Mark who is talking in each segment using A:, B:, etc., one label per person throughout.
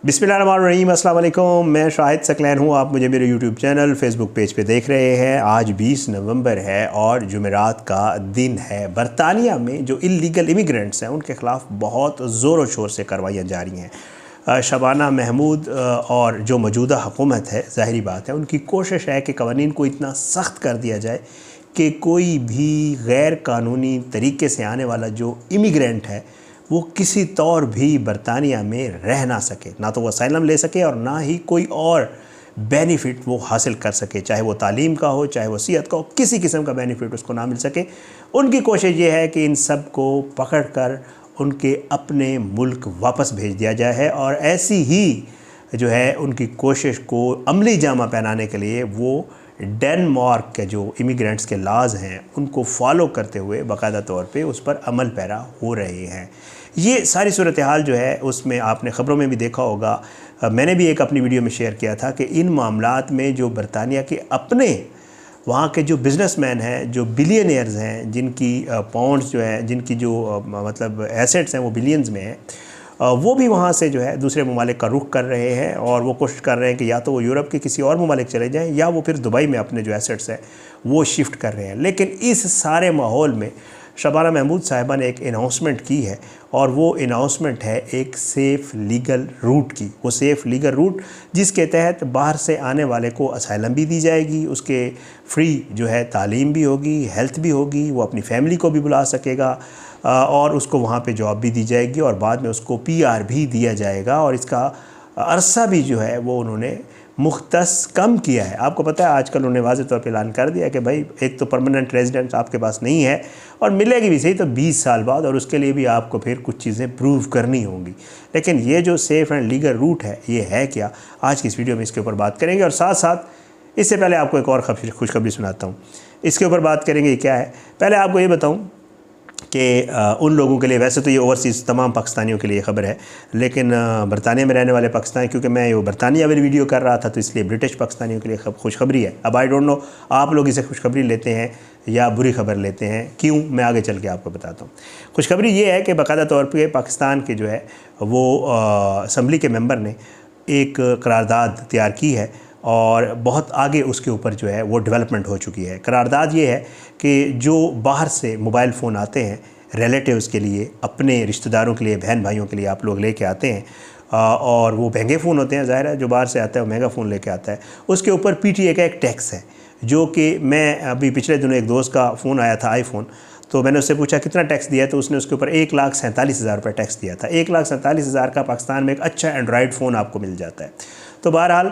A: बिस्मिल्लाहिर्रहमानिर्रहीम, अस्सलाम वालेकुम। मैं शाहिद सकलैन हूँ। आप मुझे मेरे यूट्यूब चैनल फेसबुक पेज पे देख रहे हैं। आज 20 नवंबर है और जुमेरात का दिन है। बरतानिया में जो इल्लीगल इमिग्रेंट्स हैं उनके ख़िलाफ़ बहुत ज़ोर शोर से कार्रवाइयाँ जारी हैं। शबाना महमूद और जो मौजूदा हुकूमत है, ज़ाहिरी बात है उनकी कोशिश है कि क़वानीन को इतना सख्त कर दिया जाए कि कोई भी गैर कानूनी तरीके से आने वाला जो इमिग्रेंट है वो किसी तौर भी बरतानिया में रह ना सके, ना तो वो असाइलम ले सके और ना ही कोई और बेनिफिट वो हासिल कर सके, चाहे वो तालीम का हो, चाहे वो सेहत का हो, किसी किस्म का बेनिफिट उसको ना मिल सके। उनकी कोशिश ये है कि इन सब को पकड़ कर उनके अपने मुल्क वापस भेज दिया जाए है। और ऐसी ही जो है उनकी कोशिश को अमली जामा पहनाने के लिए वो डेनमार्क के जो इमिग्रेंट्स के लाज़ हैं उनको फॉलो करते हुए बाकायदा तौर पे उस पर अमल पैरा हो रहे हैं। ये सारी सूरत हाल जो है उसमें आपने ख़बरों में भी देखा होगा, मैंने भी एक अपनी वीडियो में शेयर किया था कि इन मामलात में जो बरतानिया के अपने वहाँ के जो बिज़नेसमैन हैं, जो बिलियनियर्स हैं, जिनकी पाउंड्स जो है, जिनकी जो मतलब एसेट्स हैं वो बिलियंस में हैं, वो भी वहाँ से जो है दूसरे ममालिक का रुख कर रहे हैं और वो कोशिश कर रहे हैं कि या तो वो यूरोप के किसी और ममालिक चले जाएं या वो फिर दुबई में अपने जो एसेट्स हैं वो शिफ्ट कर रहे हैं। लेकिन इस सारे माहौल में शबाना महमूद साहिबा ने एक अनाउंसमेंट की है और वो अनाउंसमेंट है एक सेफ़ लीगल रूट की। वो सेफ़ लीगल रूट जिसके तहत बाहर से आने वाले को असाइलम भी दी जाएगी, उसके फ्री जो है तालीम भी होगी, हेल्थ भी होगी, वो अपनी फैमिली को भी बुला सकेगा और उसको वहाँ पे जॉब भी दी जाएगी और बाद में उसको पीआर भी दिया जाएगा। और इसका अरसा भी जो है वो उन्होंने मुख्तस कम किया है। आपको पता है आजकल उन्होंने वाज़े तौर पे ऐलान कर दिया कि भाई एक तो परमानेंट रेजिडेंट आपके पास नहीं है और मिलेगी भी सही तो 20 साल बाद, और उसके लिए भी आपको फिर कुछ चीज़ें प्रूव करनी होंगी। लेकिन ये जो सेफ़ एंड लीगल रूट है ये है क्या, आज की इस वीडियो में इसके ऊपर बात करेंगे। और साथ साथ इससे पहले आपको एक और खुशखबरी सुनाता हूँ। इसके ऊपर बात करेंगे क्या है, पहले आपको ये बताऊँ कि उन लोगों के लिए, वैसे तो ये ओवरसीज़ तमाम पाकिस्तानियों के लिए ख़बर है, लेकिन बरतानिया में रहने वाले पाकिस्तानी, क्योंकि मैं ये बरतानिया वाली वीडियो कर रहा था तो इसलिए ब्रिटिश पाकिस्तानियों के लिए खुशखबरी है। अब आई डोंट नो आप लोग इसे खुशखबरी लेते हैं या बुरी खबर लेते हैं, क्यों, मैं आगे चल के आपको बताता हूँ। खुशखबरी ये है कि बाकायदा तौर पर पाकिस्तान के जो है वो असम्बली के मेंबर ने एक करारदाद तैयार की है और बहुत आगे उसके ऊपर जो है वो डेवलपमेंट हो चुकी है। करारदाद ये है कि जो बाहर से मोबाइल फ़ोन आते हैं रिलेटिव्स के लिए, अपने रिश्तेदारों के लिए, बहन भाइयों के लिए आप लोग लेके आते हैं और वो महंगे फ़ोन होते हैं, ज़ाहिर है जो बाहर से आता है वो महंगा फ़ोन लेके आता है, उसके ऊपर पीटीए का एक टैक्स है। जो कि मैं अभी पिछले दिनों एक दोस्त का फ़ोन आया था आईफोन, तो मैंने उससे पूछा कितना टैक्स दिया, तो उसने उसके ऊपर 1,47,000 रुपये टैक्स दिया था। 1,47,000 का पाकिस्तान में एक अच्छा एंड्रॉयड फ़ोन आपको मिल जाता है। तो बहरहाल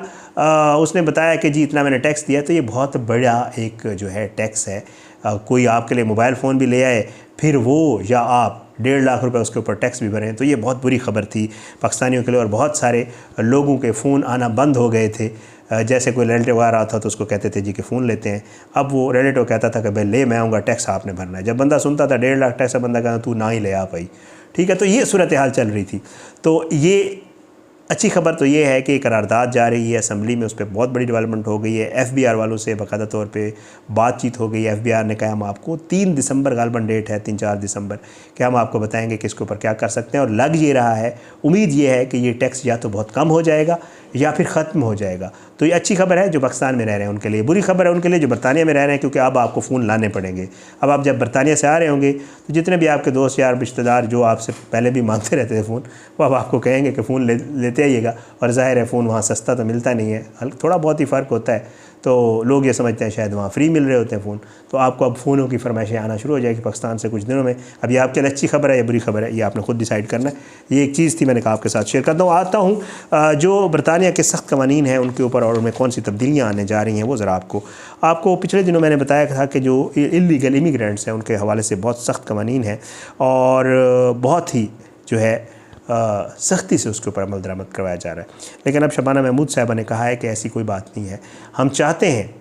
A: उसने बताया कि जी इतना मैंने टैक्स दिया। तो ये बहुत बड़ा एक जो है टैक्स है। कोई आपके लिए मोबाइल फ़ोन भी ले आए फिर वो या आप 1.5 लाख रुपए उसके ऊपर टैक्स भी भरें, तो ये बहुत बुरी खबर थी पाकिस्तानियों के लिए। और बहुत सारे लोगों के फ़ोन आना बंद हो गए थे। जैसे कोई रिलेटिव आ रहा था तो उसको कहते थे जी कि फ़ोन लेते हैं, अब वो रिलेटिव कहता था कि भाई ले मैं आऊँगा, टैक्स आपने भरना है। जब बंदा सुनता था 1.5 लाख टैक्स, बंदा कहता तू ना ही ले आ भाई, ठीक है। तो ये सूरत हाल चल रही थी। तो ये अच्छी खबर तो ये है कि करारदाद जा रही है असम्बली में, उस पर बहुत बड़ी डेवलपमेंट हो गई है। एफबीआर वालों से बाकायदा तौर पे बातचीत हो गई है। एफबीआर ने कहा हम आपको 3 दिसंबर गालबन डेट है, 3-4 दिसंबर कि हम आपको बताएंगे कि इसके ऊपर क्या कर सकते हैं। और लग ये रहा है, उम्मीद ये है कि ये टैक्स या तो बहुत कम हो जाएगा या फिर ख़त्म हो जाएगा। तो ये अच्छी खबर है जो पाकिस्तान में रह रहे हैं उनके लिए। बुरी खबर है उनके लिए जो बरतानिया में रह रहे हैं, क्योंकि अब आपको फ़ोन लाने पड़ेंगे। अब आप जब बरतानिया से आ रहे होंगे तो जितने भी आपके दोस्त यार रिश्तेदार जो आपसे पहले भी मांगते रहते थे फ़ोन, वो अब आपको कहेंगे कि फ़ोन लेते आइएगा। और ज़ाहिर है फ़ोन वहाँ सस्ता तो मिलता नहीं है, थोड़ा बहुत ही फ़र्क होता है। तो लोग ये समझते हैं शायद वहाँ फ्री मिल रहे होते हैं फ़ोन। तो आपको अब फ़ोनों की फरमाइशें आना शुरू हो जाएगी पाकिस्तान से कुछ दिनों में। अब ये आपके लिए अच्छी खबर है या बुरी खबर है, ये आपने खुद डिसाइड करना है। ये एक चीज़ थी, मैंने कहा आपके साथ शेयर करता हूँ। आता हूँ जो बरतानिया के सख्त कवानीन हैं उनके ऊपर और उनमें कौन सी तब्दीलियाँ आने जा रही हैं वो ज़रा आपको पिछले दिनों मैंने बताया था कि जो इल्लीगल इमिग्रेंट्स हैं उनके हवाले से बहुत सख्त कवानीन हैं और बहुत ही जो है सख्ती से उसके ऊपर अमल दरामद करवाया जा रहा है। लेकिन अब शबाना महमूद साहिबा ने कहा है कि ऐसी कोई बात नहीं है। हम चाहते हैं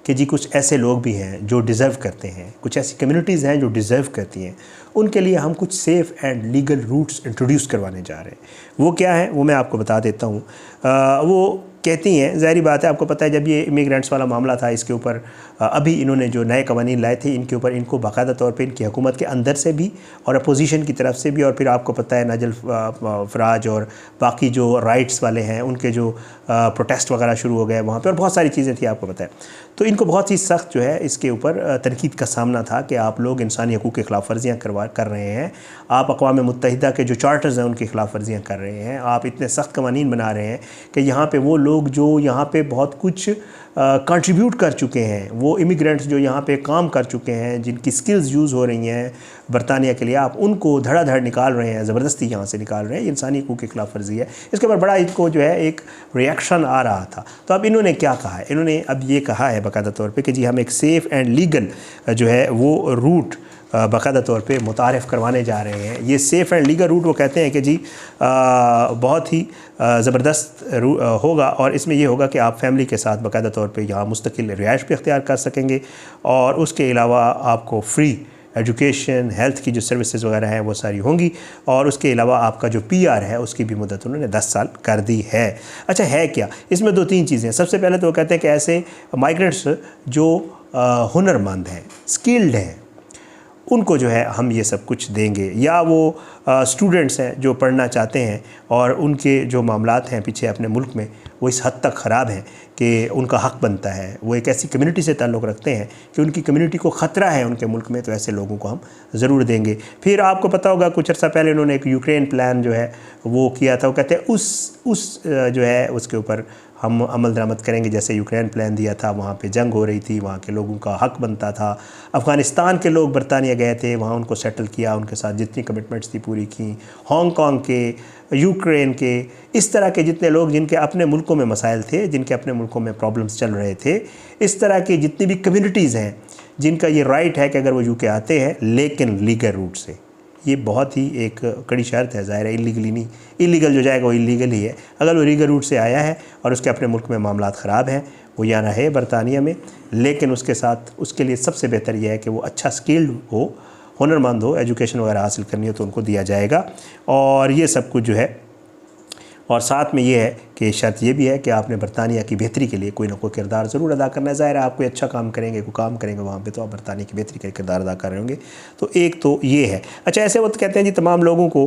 A: कि जी कुछ ऐसे लोग भी हैं जो डिज़र्व करते हैं, कुछ ऐसी कम्युनिटीज़ हैं जो डिज़र्व करती हैं, उनके लिए हम कुछ safe and legal routes introduce करवाने जा रहे हैं। वो क्या है वो मैं आपको बता देता हूँ। वो कहती हैं, ज़ाहिर बात है, आपको पता है जब ये इमिग्रेंट्स वाला मामला था इसके ऊपर अभी इन्होंने जो नए कवानीन लाए थे इनके ऊपर इनको बाकायदा तौर पे इनकी हुकूमत के अंदर से भी और अपोजिशन की तरफ से भी, और फिर आपको पता है नाजल फराज और बाकी जो राइट्स वाले हैं उनके जो प्रोटेस्ट वगैरह शुरू हो गए वहाँ पे, और बहुत सारी चीज़ें थी आपको पता है। तो इनको बहुत ही सख्त जो है इसके ऊपर तनकीद का सामना था कि आप लोग इंसानी हकूक़ की खिलाफ वर्जियाँ कर रहे हैं, आप अक़वाम मुत्तहिदा के जो चार्टर्स हैं उनकी खिलाफ वर्जियाँ कर रहे हैं, आप इतने सख्त कवानीन बना रहे हैं कि यहाँ पे वो लोग जो यहाँ पे बहुत कुछ कंट्रीब्यूट कर चुके हैं, वो इमिग्रेंट्स जो यहाँ पे काम कर चुके हैं, जिनकी स्किल्स यूज़ हो रही हैं बरतानिया के लिए, आप उनको धड़ाधड़ निकाल रहे हैं, ज़बरदस्ती यहाँ से निकाल रहे हैं, इंसानी हकूक़ की खिलाफ वर्जी है। इसके ऊपर बड़ा इनको जो है एक रिएक्शन आ रहा था। तो अब इन्होंने क्या कहा है, इन्होंने अब ये कहा है बाकायदा तौर पर कि जी हम एक सेफ़ एंड लीगल जो है वो रूट बाकायदा तौर पे मुतारिफ़ करवाने जा रहे हैं। ये सेफ़ एंड लीगल रूट वो कहते हैं कि जी बहुत ही ज़बरदस्त होगा, और इसमें ये होगा कि आप फैमिली के साथ बाकायदा तौर पे यहाँ मुस्तकिल रिहाइश भी इख्तियार कर सकेंगे, और उसके अलावा आपको फ्री एजुकेशन, हेल्थ की जो सर्विसेज वगैरह हैं वो सारी होंगी, और उसके अलावा आपका जो PR है उसकी भी मुद्दत उन्होंने 10 साल कर दी है। अच्छा है क्या इसमें, 2-3 चीज़ें। सबसे पहले तो वो कहते हैं कि ऐसे माइग्रेंट्स जो हुनरमंद हैं, स्किल्ड हैं, उनको जो है हम ये सब कुछ देंगे, या वो स्टूडेंट्स हैं जो पढ़ना चाहते हैं और उनके जो मामलात हैं पीछे अपने मुल्क में वो इस हद तक ख़राब हैं कि उनका हक़ बनता है, वो एक ऐसी कम्युनिटी से ताल्लुक़ रखते हैं कि उनकी कम्युनिटी को ख़तरा है उनके मुल्क में, तो ऐसे लोगों को हम ज़रूर देंगे। फिर आपको पता होगा कुछ अर्सा पहले उन्होंने एक यूक्रेन प्लान जो है वो किया था, वो कहते हैं उस जो है उसके ऊपर हम अमल दरामद करेंगे। जैसे यूक्रेन प्लान दिया था, वहाँ पे जंग हो रही थी, वहाँ के लोगों का हक़ बनता था, अफ़गानिस्तान के लोग बरतानिया गए थे, वहाँ उनको सेटल किया, उनके साथ जितनी कमिटमेंट्स थी पूरी की, हांगकांग के, यूक्रेन के, इस तरह के जितने लोग जिनके अपने मुल्कों में मसाइल थे, जिनके अपने मुल्कों में प्रॉब्लम्स चल रहे थे, इस तरह की जितनी भी कम्युनिटीज़ हैं जिनका ये राइट है कि अगर वो UK आते हैं लेकिन लीगल रूट से, ये बहुत ही एक कड़ी शर्त है, ज़ाहिर है इलीगली नहीं, इलीगल जो जाएगा वो इलीगल ही है। अगर वो लीगल रूट से आया है और उसके अपने मुल्क में मामलात ख़राब हैं, वो यहाँ रहे बरतानिया में, लेकिन उसके साथ उसके लिए सबसे बेहतर यह है कि वो अच्छा स्किल्ड हो, हुनरमंद हो, एजुकेशन वगैरह हासिल करनी हो तो उनको दिया जाएगा, और ये सब कुछ जो है। और साथ में ये है कि शर्त ये भी है कि आपने बरतानिया की बेहतरी के लिए कोई ना कोई किरदार ज़रूर अदा करना है। ज़ाहिर है आप कोई अच्छा काम करेंगे, कोई काम करेंगे वहाँ पे, तो आप बरतानिया की बेहतरी का किरदार अदा कर रहे होंगे। तो एक तो ये है। अच्छा ऐसे वो तो कहते हैं जी तमाम लोगों को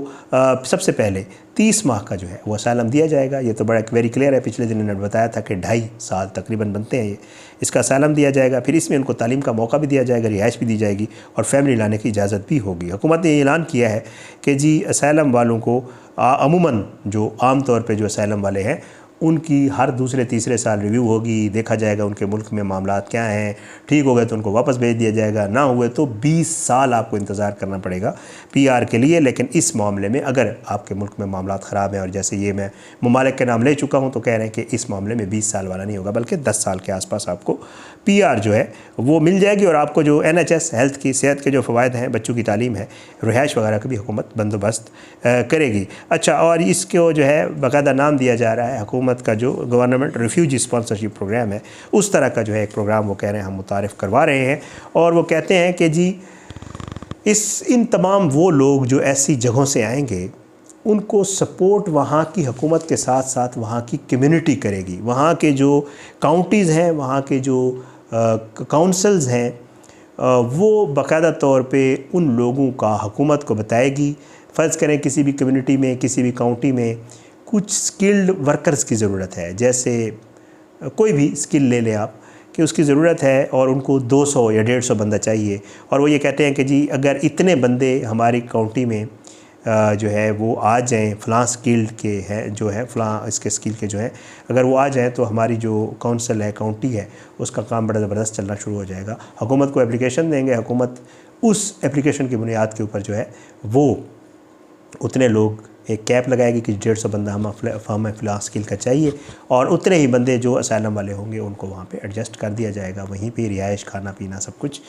A: सबसे पहले 30 माह का जो है वो असाइलम दिया जाएगा। ये तो बड़ा वेरी क्लियर है, पिछले दिन उन्होंने बताया था कि 2.5 साल तकरीबन बनते हैं ये, इसका असाइलम दिया जाएगा। फिर इसमें उनको तालीम का मौका भी दिया जाएगा, रिहाइश भी दी जाएगी, और फैमिली लाने की इजाज़त भी होगी। हुकूमत ने ऐलान किया है कि जी असाइलम वालों को अमूमन जो आम तौर पे जो असाइलम वाले हैं उनकी हर दूसरे तीसरे साल रिव्यू होगी, देखा जाएगा उनके मुल्क में मामलात क्या हैं, ठीक हो गए तो उनको वापस भेज दिया जाएगा, ना हुए तो 20 साल आपको इंतज़ार करना पड़ेगा PR के लिए। लेकिन इस मामले में अगर आपके मुल्क में मामलात ख़राब हैं, और जैसे ये मैं ममालिक के नाम ले चुका हूँ, तो कह रहे हैं कि इस मामले में 20 साल वाला नहीं होगा, बल्कि 10 साल के आसपास आपको PR जो है वो मिल जाएगी, और आपको जो NHS हेल्थ की, सेहत के जो फ़वायद हैं, बच्चों की तालीम है, रिहाइश वगैरह का भी हुकूमत बंदोबस्त करेगी। अच्छा, और इसको जो है बाकायदा नाम दिया जा रहा है हुकूमत का जो गवर्नमेंट रिफ्यूजी स्पॉन्सरशिप प्रोग्राम है, उस तरह का जो है एक प्रोग्राम वो कह रहे हैं हम मुतारिफ़ करवा रहे हैं। और वो कहते हैं कि जी इन तमाम वो लोग जो ऐसी जगहों से आएंगे उनको सपोर्ट वहाँ की हुकूमत के साथ साथ वहाँ की कम्युनिटी करेगी। वहाँ के जो काउंटीज़ हैं, वहाँ के जो काउंसल्स हैं, वो बाकायदा तौर पे उन लोगों का हुकूमत को बताएगी। फ़र्ज़ करें किसी भी कम्युनिटी में, किसी भी काउंटी में कुछ स्किल्ड वर्कर्स की ज़रूरत है, जैसे कोई भी स्किल ले लें आप कि उसकी ज़रूरत है, और उनको 200 या 150 बंदा चाहिए, और वो ये कहते हैं कि जी अगर इतने बंदे हमारी काउंटी में जो है वो आ जाएं, फ़लाँ स्किल्ड के हैं जो है, फ़लाँ इसके स्किल के जो हैं, अगर वो आ जाएं तो हमारी जो काउंसिल है, काउंटी है, उसका काम बड़ा ज़बरदस्त चलना शुरू हो जाएगा। हुकूमत को एप्लीकेशन देंगे, हुकूमत उस एप्लीकेशन की बुनियाद के ऊपर जो है वो उतने लोग एक कैप लगाएगी कि 150 बंदा हमें फ़िलहाल स्किल का चाहिए, और उतने ही बंदे जो असाइलम वाले होंगे उनको वहाँ पे एडजस्ट कर दिया जाएगा, वहीं पे रिहाइश, खाना पीना सब कुछ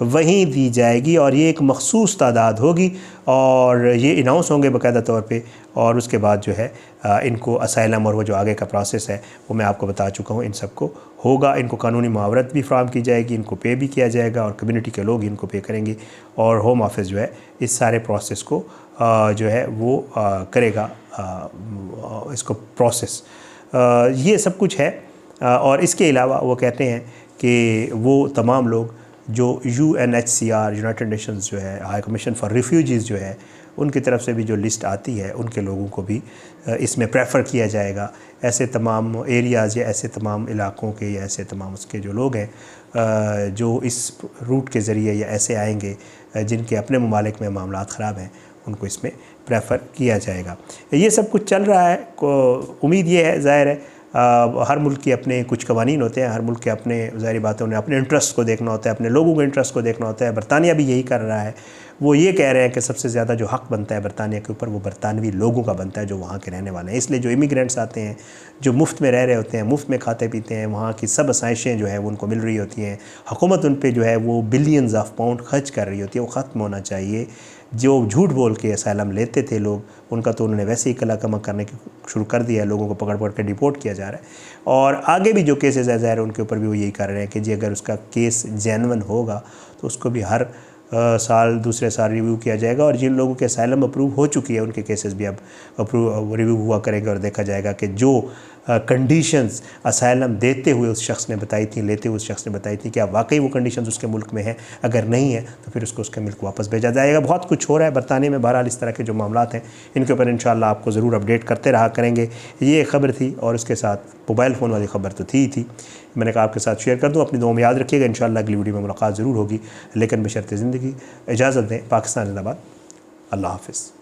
A: वहीं दी जाएगी, और ये एक मखसूस तादाद होगी, और ये अनाउंस होंगे बाकायदा तौर पे। और उसके बाद जो है इनको असाइलम और वो जो आगे का प्रोसेस है वो मैं आपको बता चुका हूँ, इन सबको होगा। इनको कानूनी मुआवरत भी फ्राहम की जाएगी, इनको पे भी किया जाएगा, और कम्युनिटी के लोग इनको पे करेंगे, और होम ऑफिस जो है इस सारे प्रोसेस को जो है वो करेगा, इसको प्रोसेस ये सब कुछ है। और इसके अलावा वो कहते हैं कि वो तमाम लोग जो UNHCR यूनाइटेड नेशंस जो है हाई कमीशन फॉर रिफ्यूजीज़ जो है उनकी तरफ से भी जो लिस्ट आती है उनके लोगों को भी इसमें प्रेफर किया जाएगा। ऐसे तमाम एरियाज़ या ऐसे तमाम इलाक़ों के या ऐसे तमाम उसके जो लोग हैं जो इस रूट के ज़रिए या ऐसे आएंगे जिनके अपने ममालिक में मामलात ख़राब हैं, उनको इसमें प्रेफर किया जाएगा। ये सब कुछ चल रहा है। उम्मीद ये है, ज़ाहिर है हर मुल्क के अपने कुछ कवानीन होते हैं, हर मुल्क के अपने ज़ाहिर बात है उन्हें अपने इंटरेस्ट को देखना होता है, अपने लोगों के इंटरेस्ट को देखना होता है। बरतानिया भी यही कर रहा है। वो ये कह रहे हैं कि सबसे ज़्यादा जो हक़ बनता है बरतानिया के ऊपर वो बरतानवी लोगों का बनता है जो वहाँ के रहने वाले हैं। इसलिए जो इमिग्रेंट्स आते हैं, जो मुफ्त में रह रहे होते हैं, मुफ्त में खाते पीते हैं, वहाँ की सब आसाइशें जो है वो उनको मिल रही होती हैं। हुकूमत उन पर जो है वो बिलियंस ऑफ पाउंड खर्च कर रही होती है, वो ख़त्म होना चाहिए। जो झूठ बोल के असाइलम लेते थे लोग, उनका तो उन्होंने वैसे ही कला कमा करने की शुरू कर दिया है। लोगों को पकड़ पकड़ के डिपोर्ट किया जा रहा है। और आगे भी जो केसेस है ज़ाहिर उनके ऊपर भी वो यही कर रहे हैं कि जी अगर उसका केस जेन्युइन होगा तो उसको भी हर साल दूसरे साल रिव्यू किया जाएगा। और जिन लोगों के असाइलम अप्रूव हो चुकी है उनके केसेस भी अब रिव्यू हुआ करेंगे और देखा जाएगा कि जो कंडीशंस असाइलम देते हुए उस शख्स ने बताई थी, लेते हुए उस शख्स ने बताई थी, क्या वाकई वो कंडीशंस उसके मुल्क में हैं। अगर नहीं है तो फिर उसको उसके मुल्क वापस भेजा जाएगा। बहुत कुछ हो रहा है बरतानिया में। बहरहाल इस तरह के जो मामलात हैं इनके ऊपर इंशाअल्लाह आपको ज़रूर अपडेट करते रहा करेंगे। ये खबर थी और उसके साथ मोबाइल फ़ोन वाली ख़बर तो थी मैंने कहा आपके साथ शेयर कर दूँ। अपनी दुआ में याद रखिएगा। इंशाअल्लाह अगली वीडियो में मुलाकात ज़रूर होगी, लेकिन बशर्ते ज़िंदगी। इजाज़त दें। पाकिस्तान जिंदाबाद। अल्लाह हाफ़िज़।